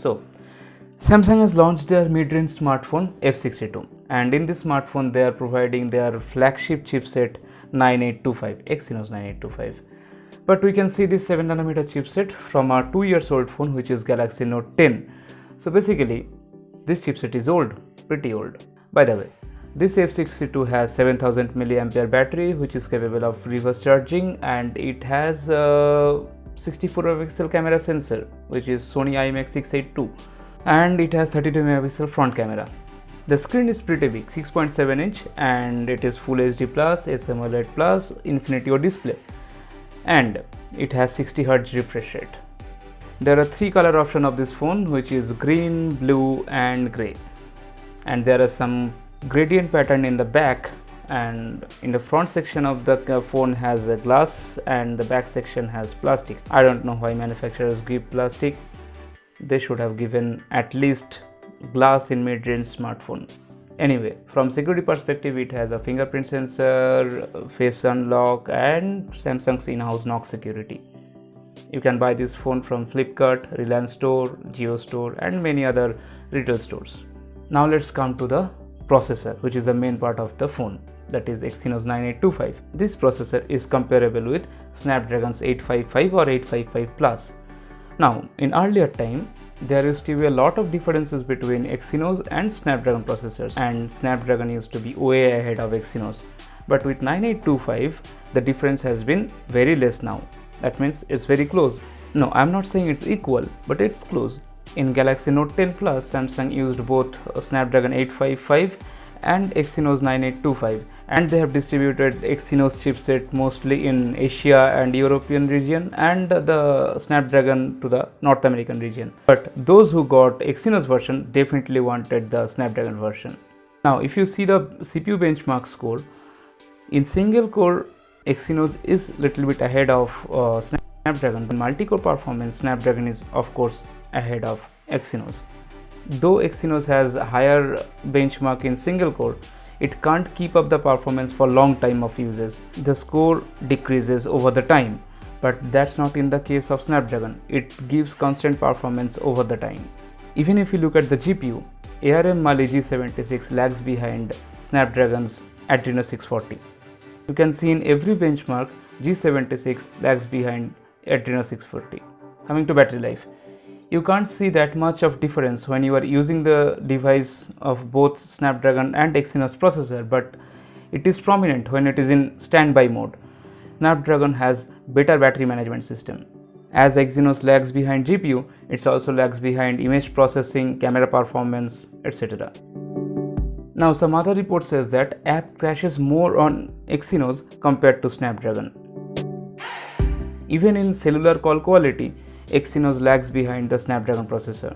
So Samsung has launched their mid-range smartphone F62, and in this smartphone they are providing their flagship chipset 9825, Exynos 9825. But we can see this 7nm chipset from our 2 years old phone, which is Galaxy Note 10. So basically this chipset is old, pretty old. By the way, this F62 has 7000 mAh battery, which is capable of reverse charging, and it has a 64 megapixel camera sensor, which is Sony IMX682, and it has 32 megapixel front camera. The screen is pretty big, 6.7 inch, and it is Full HD Plus, AMOLED Plus, Infinity O display, and it has 60 Hz refresh rate. There are 3 color options of this phone, which is green, blue and grey, and there are some gradient pattern in the back, and in the front section of the phone has a glass and the back section has plastic. I don't know why manufacturers give plastic. They should have given at least glass in mid-range smartphone. Anyway, from security perspective, it has a fingerprint sensor, face unlock and Samsung's in-house knock security. You can buy this phone from Flipkart, Reliance Store, Jio Store and many other retail stores. Now let's come to the processor, which is the main part of the phone, that is Exynos 9825. This processor is comparable with Snapdragon's 855 or 855 Plus. Now, in earlier time, there used to be a lot of differences between Exynos and Snapdragon processors, and Snapdragon used to be way ahead of Exynos. But with 9825, the difference has been very less now. That means it's very close. No, I'm not saying it's equal, but it's close. In Galaxy Note 10 Plus, Samsung used both Snapdragon 855 and Exynos 9825, and they have distributed Exynos chipset mostly in Asia and European region, and the Snapdragon to the North American region. But those who got Exynos version definitely wanted the Snapdragon version. Now if you see the CPU benchmark score, in single core Exynos is little bit ahead of Snapdragon. In multi-core performance, Snapdragon is of course ahead of Exynos. Though Exynos has higher benchmark in single core, it can't keep up the performance for long time of uses. The score decreases over the time, but that's not in the case of Snapdragon. It gives constant performance over the time. Even if you look at the GPU, ARM Mali G76 lags behind Snapdragon's Adreno 640. You can see in every benchmark, G76 lags behind Adreno 640. Coming to battery life, you can't see that much of difference when you are using the device of both Snapdragon and Exynos processor, but it is prominent when it is in standby mode. Snapdragon has better battery management system. As Exynos lags behind GPU, it also lags behind image processing, camera performance, etc. Now some other report says that app crashes more on Exynos compared to Snapdragon. Even in cellular call quality, Exynos lags behind the Snapdragon processor.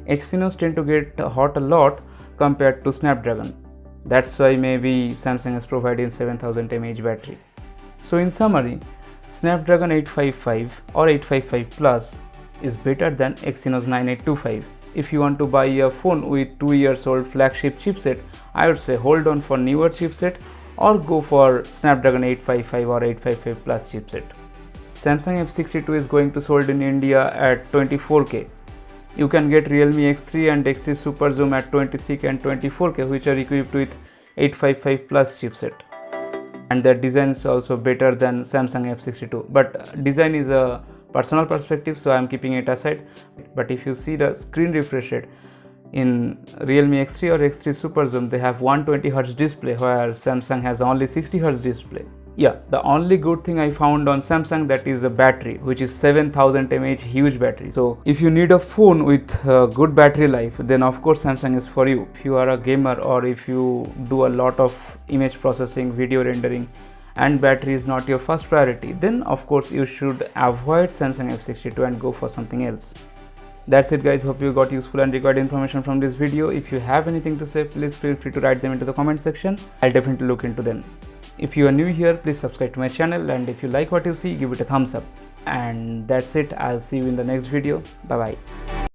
Exynos tend to get hot a lot compared to Snapdragon. That's why maybe Samsung is providing 7000 mAh battery. So in summary, Snapdragon 855 or 855 Plus is better than Exynos 9825. If you want to buy a phone with 2 years old flagship chipset, I would say hold on for newer chipset or go for Snapdragon 855 or 855 Plus chipset. Samsung F62 is going to sold in India at 24K. You can get Realme X3 and X3 Super Zoom at 23K and 24K, which are equipped with 855 Plus chipset. And their design is also better than Samsung F62. But design is a personal perspective, so I am keeping it aside. But if you see the screen refresh rate, in Realme X3 or X3 Super Zoom, they have 120Hz display, where Samsung has only 60Hz display. Yeah, the only good thing I found on Samsung, that is the battery, which is 7000 mAh huge battery. So if you need a phone with good battery life, then of course Samsung is for you. If you are a gamer or if you do a lot of image processing, video rendering, and battery is not your first priority, then of course you should avoid Samsung F62 and go for something else. That's it guys, hope you got useful and required information from this video. If you have anything to say, please feel free to write them into the comment section. I'll definitely look into them. If you are new here, please subscribe to my channel, and if you like what you see, give it a thumbs up. And that's it, I'll see you in the next video. Bye bye.